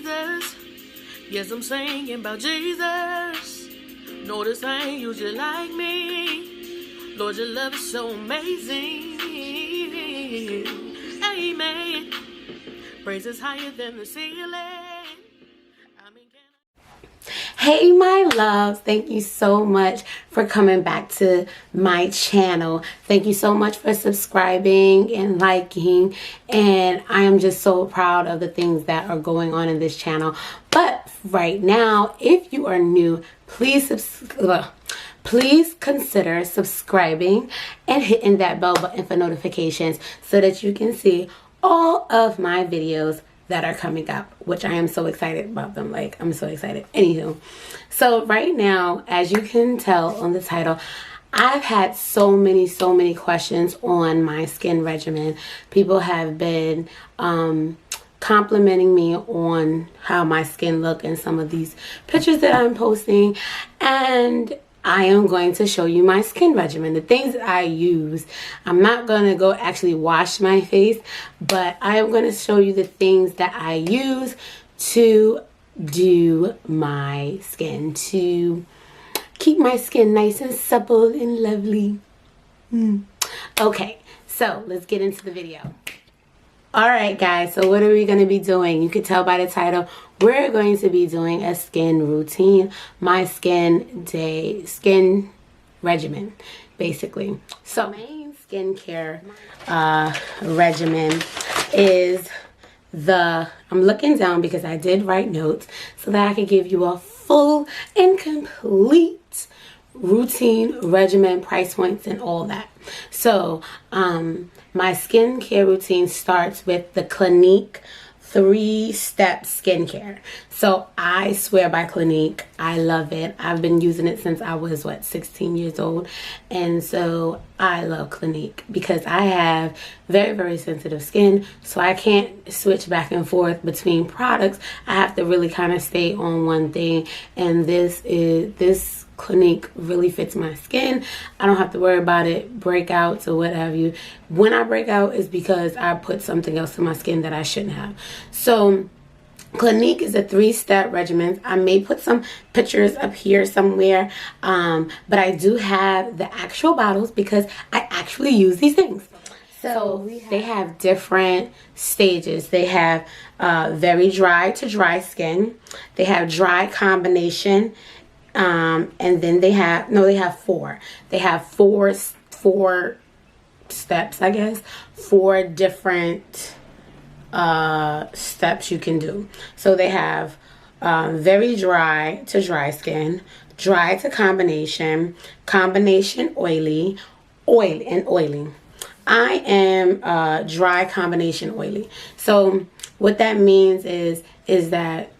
Jesus. Yes, I'm singing about Jesus. No, this ain't you just like me. Lord, your love is so amazing. Amen. Praises higher than the ceiling. Hey my loves, thank you so much for coming back to my channel. Thank you so much for subscribing and liking, and I am just so proud of the things that are going on in this channel. But right now, if you are new, please consider subscribing and hitting that bell button for notifications so that you can see all of my videos that are coming up, which I am so excited about them. Like, I'm so excited. Anywho, so right now, as you can tell on the title, I've had so many questions on my skin regimen. People have been complimenting me on how my skin look in some of these pictures that I'm posting, and I am going to show you my skin regimen, the things that I use. I'm not going to go actually wash my face, but I am going to show you the things that I use to do my skin, to keep my skin nice and supple and lovely. Okay, so let's get into the video. Alright guys, so what are we going to be doing? You can tell by the title, we're going to be doing a skin routine, my skin regimen, basically. So, main skincare regimen is I'm looking down because I did write notes so that I could give you a full and complete routine, regimen, price points, and all that. So, my skincare routine starts with the Clinique 3-step skincare. So I swear by Clinique. I love it. I've been using it since I was 16 years old, and so I love Clinique because I have very sensitive skin, so I can't switch back and forth between products. I have to really kind of stay on one thing, and this Clinique really fits my skin. I don't have to worry about it, breakouts or what have you. When I break out, it's because I put something else in my skin that I shouldn't have. So Clinique is a 3-step regimen. I may put some pictures up here somewhere, but I do have the actual bottles because I actually use these things. So they have different stages. They have very dry to dry skin. They have dry combination. And then they have 4. They have four steps, I guess. 4 different steps you can do. So they have very dry to dry skin, dry to combination, combination oily, and oily. I am dry combination oily. So what that means is that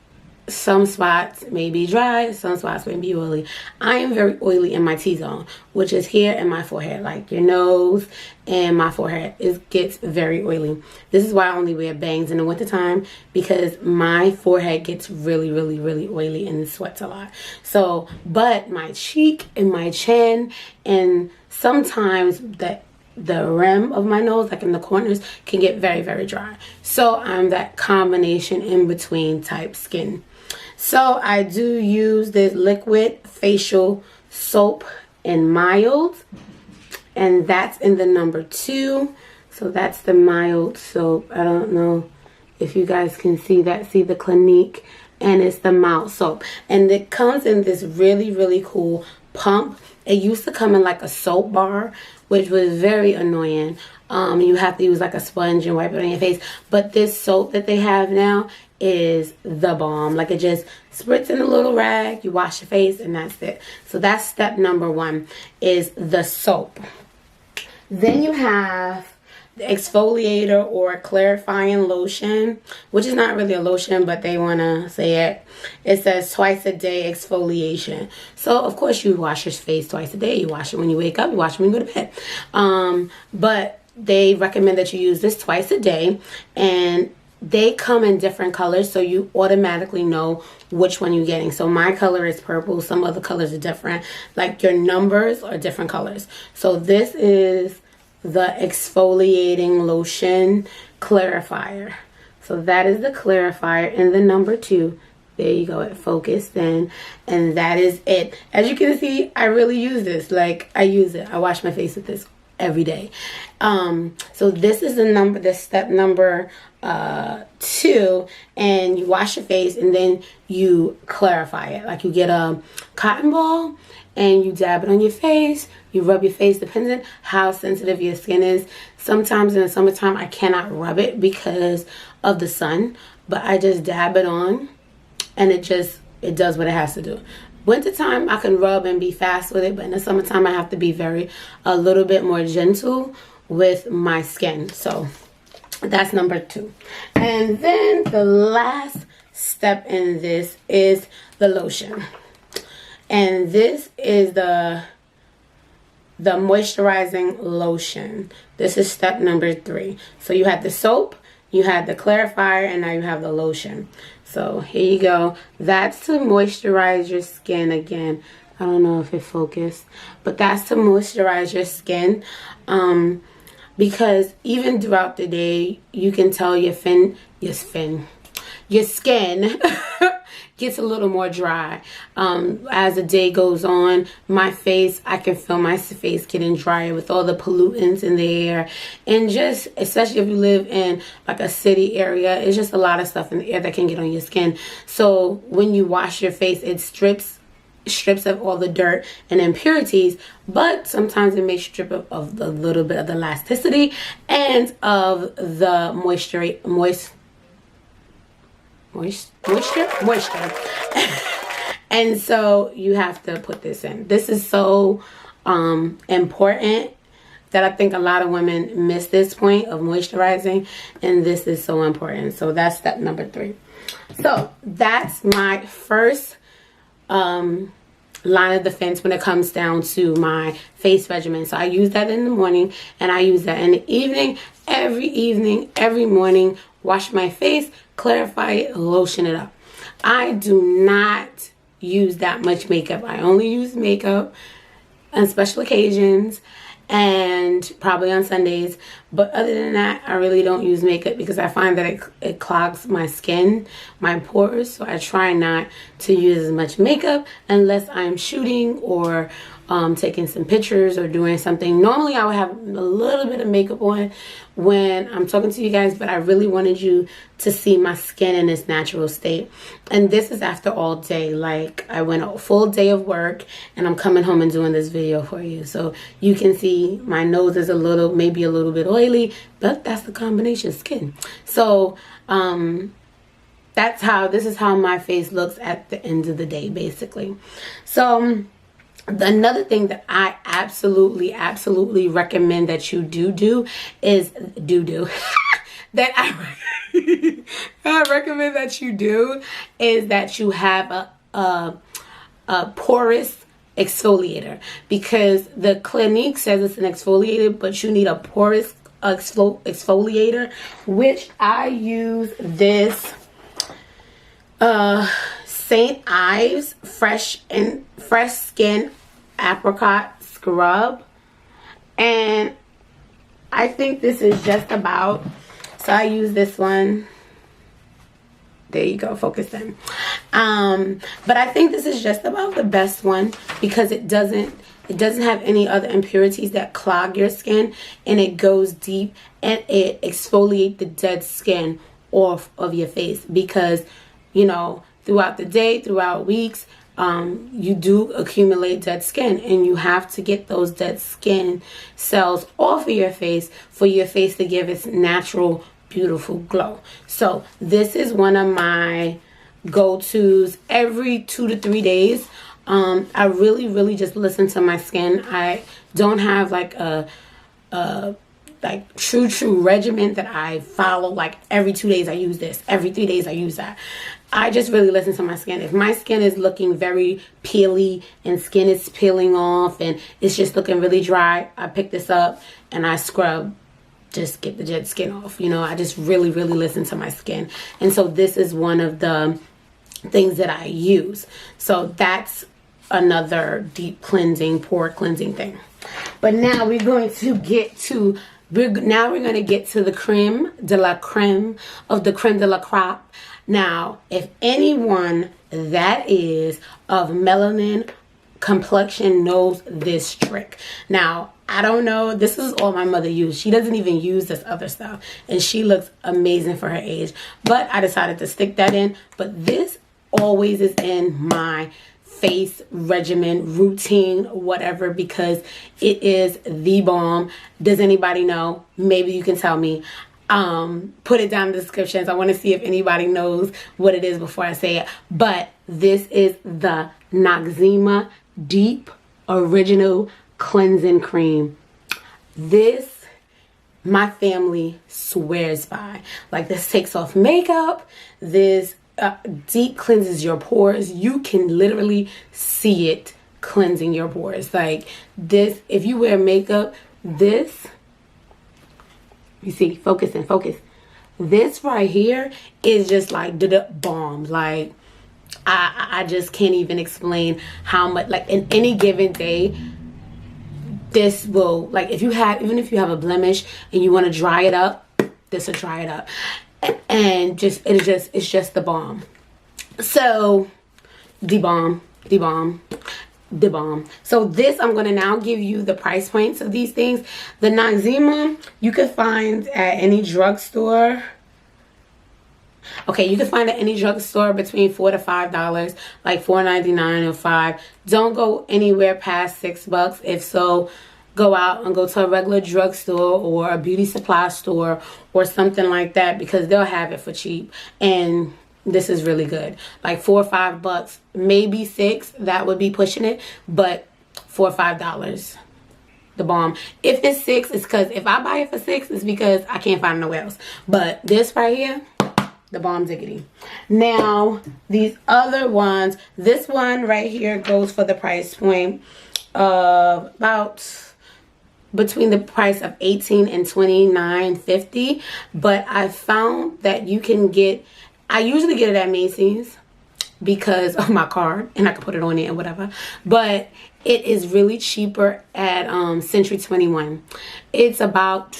some spots may be dry, some spots may be oily. I am very oily in my T-zone, which is here in my forehead, like your nose and my forehead. It gets very oily. This is why I only wear bangs in the wintertime, because my forehead gets really oily and sweats a lot. So, but my cheek and my chin and sometimes the rim of my nose, like in the corners, can get very dry. So I'm that combination in between type skin. So I do use this liquid facial soap in mild, and that's in the number 2. So that's the mild soap. I don't know if you guys can see that. See the Clinique, and it's the mild soap, and it comes in this really cool pump. It used to come in like a soap bar, which was very annoying. You have to use like a sponge and wipe it on your face. But this soap that they have now is the bomb. Like, it just spritz in a little rag, you wash your face, and that's it. So that's step number 1, is the soap. Then you have the exfoliator or clarifying lotion, which is not really a lotion, but they want to say it. It says twice a day exfoliation. So of course you wash your face twice a day. You wash it when you wake up, you wash it when you go to bed. But they recommend that you use this twice a day, and they come in different colors, so you automatically know which one you're getting. So my color is purple, some other colors are different, like your numbers are different colors. So this is the exfoliating lotion clarifier. So that is the clarifier in the number 2. There you go, it focused in, and that is it. As you can see, I really use this. Like, I use it. I wash my face with this every day. So this is the step number 2, and you wash your face and then you clarify it. Like, you get a cotton ball and you dab it on your face. You rub your face, depending how sensitive your skin is. Sometimes in the summertime I cannot rub it because of the sun, but I just dab it on and it does what it has to do. Wintertime I can rub and be fast with it, but in the summertime I have to be a little bit more gentle with my skin. So that's number 2. And then the last step in this is the lotion. And this is the moisturizing lotion. This is step number 3. So you had the soap, you had the clarifier, and now you have the lotion. So here you go. That's to moisturize your skin again. I don't know if it focused, but that's to moisturize your skin. Because even throughout the day, you can tell your skin gets a little more dry. As the day goes on, I can feel my face getting drier with all the pollutants in the air. And just, especially if you live in like a city area, it's just a lot of stuff in the air that can get on your skin. So when you wash your face, it strips of all the dirt and impurities, but sometimes it may strip of the little bit of the elasticity and of the moisture. And so you have to put this in. This is so important that I think a lot of women miss this point of moisturizing, and this is so important. So that's step number 3. So that's my first line of defense when it comes down to my face regimen. So I use that in the morning and I use that in the evening. Every morning, wash my face, clarify it, lotion it up. I do not use that much makeup. I only use makeup on special occasions and probably on Sundays. But other than that, I really don't use makeup because I find that it clogs my skin, my pores. So I try not to use as much makeup unless I'm shooting or taking some pictures or doing something. Normally I would have a little bit of makeup on when I'm talking to you guys, but I really wanted you to see my skin in its natural state. And this is after all day. Like, I went a full day of work and I'm coming home and doing this video for you. So you can see my nose is maybe a little bit oily, but that's the combination skin. So this is how my face looks at the end of the day, basically. So another thing that I absolutely recommend that you do is that I recommend that you do is that you have a porous exfoliator, because the Clinique says it's an exfoliator, but you need a porous exfoliator, which I use this St. Ives Fresh Skin Apricot Scrub, and I think this is just about, so I use this one. There you go, focus in. But I think this is just about the best one because it doesn't have any other impurities that clog your skin, and it goes deep and it exfoliates the dead skin off of your face, because throughout the day, throughout weeks, you do accumulate dead skin, and you have to get those dead skin cells off of your face for your face to give its natural, beautiful glow. So this is one of my go-tos every 2 to 3 days. I really just listen to my skin. I don't have like a true regimen that I follow. Like every 2 days I use this, every 3 days I use that. I just really listen to my skin. If my skin is looking very peely and skin is peeling off and it's just looking really dry, I pick this up and I scrub, just get the dead skin off. I just really listen to my skin. And so this is one of the things that I use. So that's another deep cleansing, pore cleansing thing. But now we're going to get to Now we're going to get to the creme de la creme of the creme de la crop. Now, if anyone that is of melanin complexion knows this trick. Now, I don't know. This is all my mother used. She doesn't even use this other stuff. And she looks amazing for her age. But I decided to stick that in. But this always is in my face regimen, routine, whatever, because it is the bomb. Does anybody know? Maybe you can tell me. Put it down in the descriptions. I want to see if anybody knows what it is before I say it. But this is the Noxzema Deep Original Cleansing Cream. This, my family swears by. Like, this takes off makeup. This deep cleanses your pores. You can literally see it cleansing your pores. Like, this, if you wear makeup, this, you see, focus. This right here is just like the bomb. Like, I just can't even explain how much, like, in any given day, this will, like, even if you have a blemish and you want to dry it up, this will dry it up. And it's just the bomb. So, the bomb. So this, I'm going to now give you the price points of these things. The Noxzema, you can find at any drugstore. Okay, you can find at any drugstore between $4 to $5, like $4.99 or $5. Don't go anywhere past $6. If so, go out and go to a regular drugstore or a beauty supply store or something like that, because they'll have it for cheap. And this is really good. Like $4 or $5, maybe $6. That would be pushing it, but $4 or $5, the bomb. If it's $6, it's because if I buy it for $6, it's because I can't find it nowhere else. But this right here, the bomb diggity. Now, these other ones, this one right here goes for the price point of about between the price of $18 and $29.50. But I found that you can get, I usually get it at Macy's because of my card, and I can put it on it and whatever. But it is really cheaper at Century 21. It's about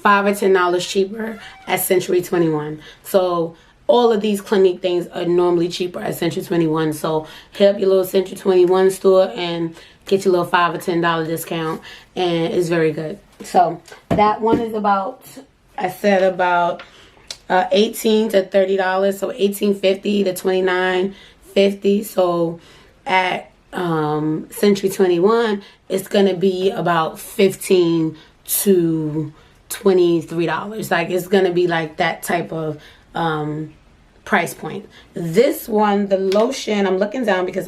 $5 or $10 cheaper at Century 21. So all of these Clinique things are normally cheaper at Century 21. So hit up your little Century 21 store and get your little $5 or $10 discount, and it's very good. So that one is about, I said, about $18 to $30. So $18.50 to $29.50. So at Century 21, it's gonna be about $15 to $23. Like, it's gonna be like that type of price point. This one, the lotion, I'm looking down because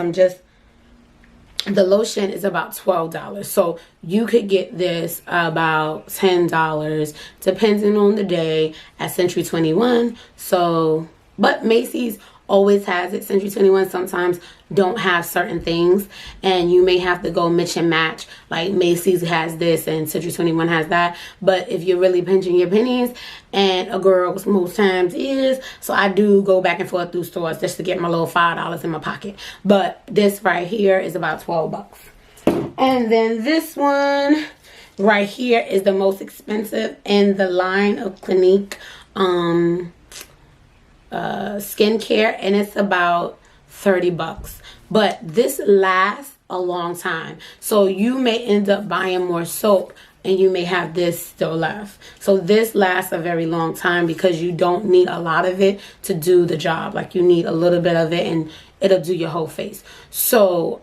the lotion is about $12. So you could get this about $10, depending on the day, at Century 21. So, but Macy's always has it. Century 21 sometimes don't have certain things, and you may have to go mix and match. Like, Macy's has this and Century 21 has that. But if you're really pinching your pennies, and a girl most times is, so I do go back and forth through stores just to get my little $5 in my pocket. But this right here is about $12. And then this one right here is the most expensive in the line of Clinique skincare, and it's about $30. But this lasts a long time, so you may end up buying more soap and you may have this still left. So this lasts a very long time because you don't need a lot of it to do the job. Like, you need a little bit of it and it'll do your whole face. So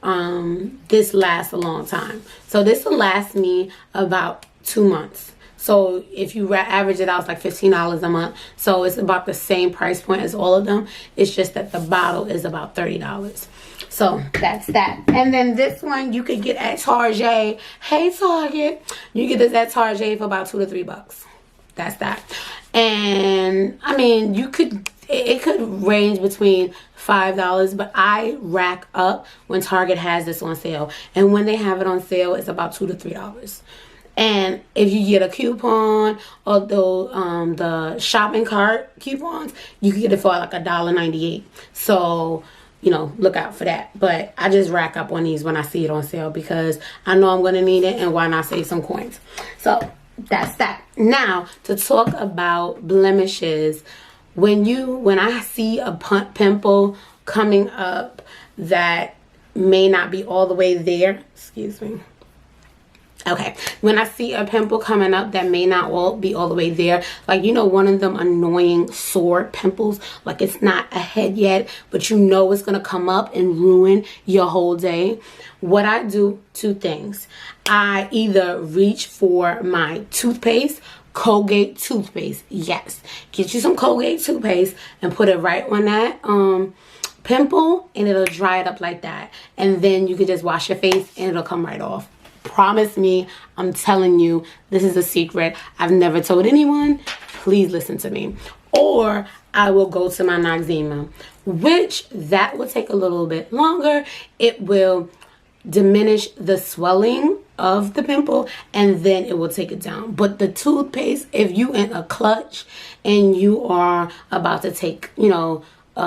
this lasts a long time. So this will last me about 2 months. So if you average it out, it's like $15 a month. So it's about the same price point as all of them. It's just that the bottle is about $30. So that's that. And then this one you could get at Target. Hey, Target. You get this at Target for about $2 to $3. That's that. And I mean, it could range between $5, but I rack up when Target has this on sale. And when they have it on sale, it's about $2 to $3. And if you get a coupon or the shopping cart coupons, you can get it for like $1.98. So, you know, look out for that. But I just rack up on these when I see it on sale because I know I'm going to need it, and why not save some coins. So that's that. Now, to talk about blemishes, when I see a pimple coming up that may not be all the way there, excuse me. Okay, when I see a pimple coming up that may not be all the way there, like, you know, one of them annoying sore pimples, like it's not ahead yet, but you know it's going to come up and ruin your whole day. What I do, two things. I either reach for my toothpaste, Colgate toothpaste. Yes, get you some Colgate toothpaste and put it right on that pimple, and it'll dry it up like that. And then you can just wash your face and it'll come right off. Promise me, I'm telling you, this is a secret I've never told anyone. Please listen to me. Or I will go to my Noxzema, which that will take a little bit longer. It will diminish the swelling of the pimple and then it will take it down. But the toothpaste, if you in a clutch and you are about to take, you know,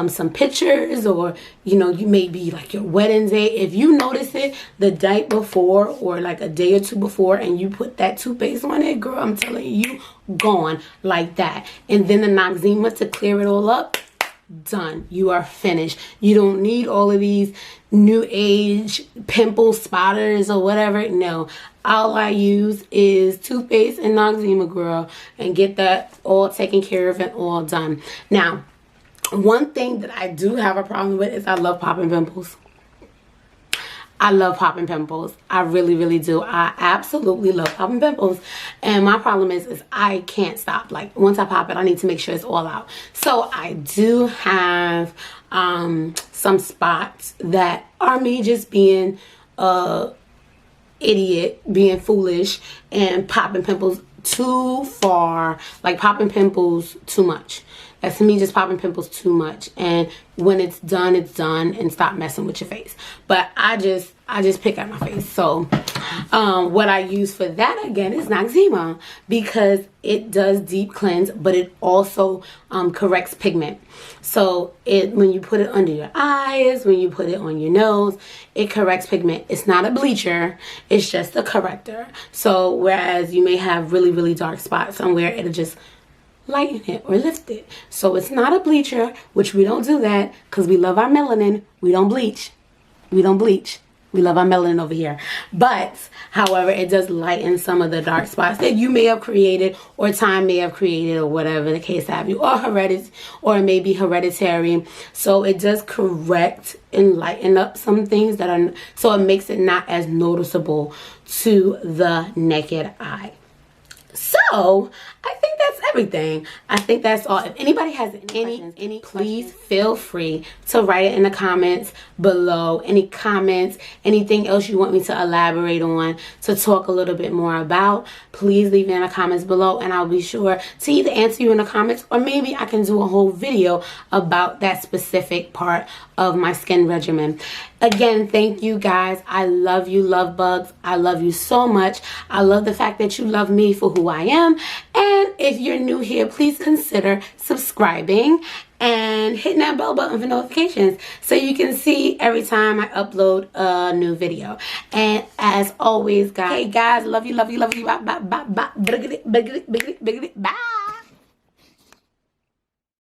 some pictures, or you know, you may be like your wedding day, if you notice it the night before or like a day or two before and you put that toothpaste on it, girl, I'm telling you, gone like that. And then the Noxzema to clear it all up, done. You are finished. You don't need all of these new age pimple spotters or whatever. No, all I use is toothpaste and Noxzema, girl, and get that all taken care of and all done. Now, one thing that I do have a problem with is I love popping pimples. I love popping pimples. I really, really do. I absolutely love popping pimples. And my problem is I can't stop. Like, once I pop it, I need to make sure it's all out. So I do have some spots that are me just being idiot, being foolish, and popping pimples too far. Like, popping pimples too much. That's me just popping pimples too much. And when it's done, and stop messing with your face. But I just pick at my face. So what I use for that again is Noxzema, because it does deep cleanse, but it also corrects pigment. So when you put it under your eyes, when you put it on your nose, it corrects pigment. It's not a bleacher, it's just a corrector. So whereas you may have really, really dark spots somewhere, it'll just lighten it or lift it. So it's not a bleacher, which we don't do that because we love our melanin. We don't bleach. We don't bleach. We love our melanin over here. But, however, it does lighten some of the dark spots that you may have created, or time may have created, or whatever the case have you, or maybe hereditary. So it does correct and lighten up some things that are, so it makes it not as noticeable to the naked eye. So I think that's everything. I think that's all. If anybody has any please feel free to write it in the comments below. Any comments, anything else you want me to elaborate on, to talk a little bit more about, please leave it in the comments below, and I'll be sure to either answer you in the comments, or maybe I can do a whole video about that specific part of my skin regimen. Again, thank you guys. I love you, love bugs. I love you so much. I love the fact that you love me for who I am. And if you're new here, please consider subscribing and hitting that bell button for notifications so you can see every time I upload a new video. And as always, guys, hey guys, love you, love you, love you. Bye, bye, bye, bye. Bye.